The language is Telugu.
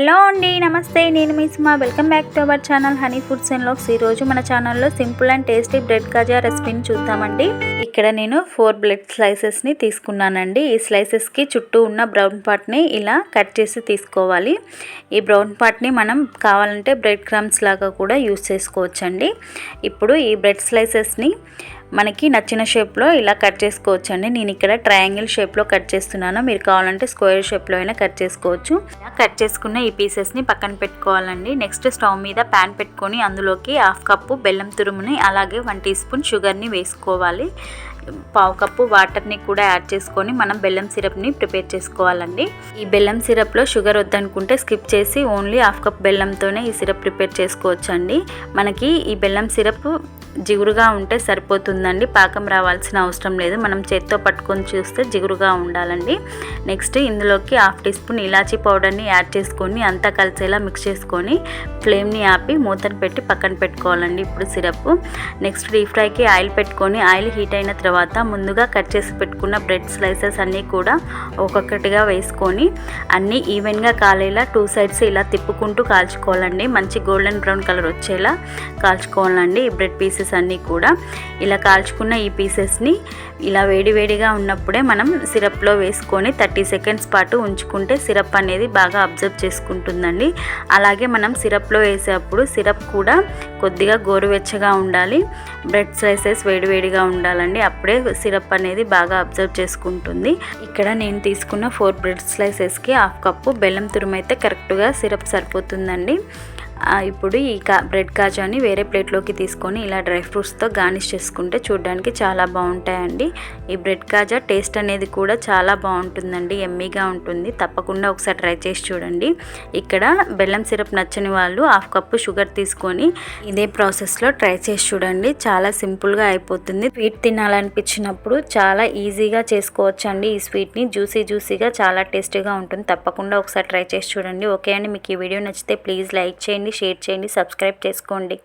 హలో అండి, నమస్తే. నేను మీ Suma. Welcome back to our channel honey foods and vlogs. ఈరోజు మన ఛానల్లో simple and tasty bread kaja రెసిపీని చూద్దామండి. ఇక్కడ నేను 4 బ్రెడ్ స్లైసెస్ని తీసుకున్నానండి. ఈ స్లైసెస్కి చుట్టూ ఉన్న బ్రౌన్ పార్ట్ని ఇలా కట్ చేసి తీసుకోవాలి. ఈ బ్రౌన్ పార్ట్ని మనం కావాలంటే బ్రెడ్ క్రమ్స్ లాగా కూడా యూస్ చేసుకోవచ్చండి. ఇప్పుడు ఈ బ్రెడ్ స్లైసెస్ని మనకి నచ్చిన షేప్లో ఇలా కట్ చేసుకోవచ్చండి. నేను ఇక్కడ ట్రయాంగిల్ షేప్లో కట్ చేస్తున్నాను. మీరు కావాలంటే స్క్వేర్ షేప్లో అయినా కట్ చేసుకోవచ్చు. కట్ చేసుకున్న ఈ పీసెస్ని పక్కన పెట్టుకోవాలండి. నెక్స్ట్ స్టవ్ మీద ప్యాన్ పెట్టుకొని అందులోకి 1/2 కప్పు బెల్లం తురుముని అలాగే 1 టీ స్పూన్ షుగర్ని వేసుకోవాలి. 1/2 కప్పు వాటర్ని కూడా యాడ్ చేసుకొని మనం బెల్లం సిరప్ని ప్రిపేర్ చేసుకోవాలండి. ఈ బెల్లం సిరప్లో షుగర్ వద్దనుకుంటే స్కిప్ చేసి ఓన్లీ 1/2 కప్ బెల్లంతోనే ఈ సిరప్ ప్రిపేర్ చేసుకోవచ్చండి. మనకి ఈ బెల్లం సిరప్ జిగురుగా ఉంటే సరిపోతుందండి. పాకం రావాల్సిన అవసరం లేదు. మనం చేత్తో పట్టుకొని చూస్తే జిగురుగా ఉండాలండి. నెక్స్ట్ ఇందులోకి 1/2 టీ స్పూన్ ఇలాచీ పౌడర్ని యాడ్ చేసుకొని అంతా కలిసేలా మిక్స్ చేసుకొని ఫ్లేమ్ని ఆపి మూతను పెట్టి పక్కన పెట్టుకోవాలండి. ఇప్పుడు సిరప్ నెక్స్ట్ డీప్ ఫ్రైకి ఆయిల్ పెట్టుకొని ఆయిల్ హీట్ అయిన తర్వాత ముందుగా కట్ చేసి పెట్టుకున్న బ్రెడ్ స్లైసెస్ అన్నీ కూడా ఒక్కొక్కటిగా వేసుకొని అన్నీ ఈవెన్గా కాలేలా 2 సైడ్స్ ఇలా తిప్పుకుంటూ కాల్చుకోవాలండి. మంచి గోల్డెన్ బ్రౌన్ కలర్ వచ్చేలా కాల్చుకోవాలండి. ఈ బ్రెడ్ పీసెస్ అన్నీ కూడా ఇలా కాల్చుకున్న ఈ పీసెస్ని ఇలా వేడివేడిగా ఉన్నప్పుడే మనం సిరప్లో వేసుకొని 30 సెకండ్స్ పాటు ఉంచుకుంటే సిరప్ అనేది బాగా అబ్జర్వ్ చేసుకుంటుందండి. అలాగే మనం సిరప్లో వేసేటప్పుడు సిరప్ కూడా కొద్దిగా గోరువెచ్చగా ఉండాలి. బ్రెడ్ స్లైసెస్ వేడివేడిగా ఉండాలండి. అప్పుడే సిరప్ అనేది బాగా అబ్జర్వ్ చేసుకుంటుంది. ఇక్కడ నేను తీసుకున్న 4 బ్రెడ్ స్లైసెస్కి 1/2 కప్పు బెల్లం తురుము అయితే కరెక్ట్గా సిరప్ సరిపోతుందండి. ఇప్పుడు ఈ బ్రెడ్ కాజాని వేరే ప్లేట్లోకి తీసుకొని ఇలా డ్రై ఫ్రూట్స్తో గార్నిష్ చేసుకుంటే చూడడానికి చాలా బాగుంటాయండి. ఈ బ్రెడ్ కాజా టేస్ట్ అనేది కూడా చాలా బాగుంటుందండి. ఎమ్మీగా ఉంటుంది. తప్పకుండా ఒకసారి ట్రై చేసి చూడండి. ఇక్కడ బెల్లం సిరప్ నచ్చని వాళ్ళు 1/2 కప్పు షుగర్ తీసుకొని ఇదే ప్రాసెస్లో ట్రై చేసి చూడండి. చాలా సింపుల్గా అయిపోతుంది. స్వీట్ తినాలనిపించినప్పుడు చాలా ఈజీగా చేసుకోవచ్చండి. ఈ స్వీట్ని జ్యూసీగా చాలా టేస్టీగా ఉంటుంది. తప్పకుండా ఒకసారి ట్రై చేసి చూడండి. ఓకే అండి, మీకు ఈ వీడియో నచ్చితే ప్లీజ్ లైక్ చేయండి, షేర్ చేయండి, సబ్స్క్రైబ్ చేసుకోండి.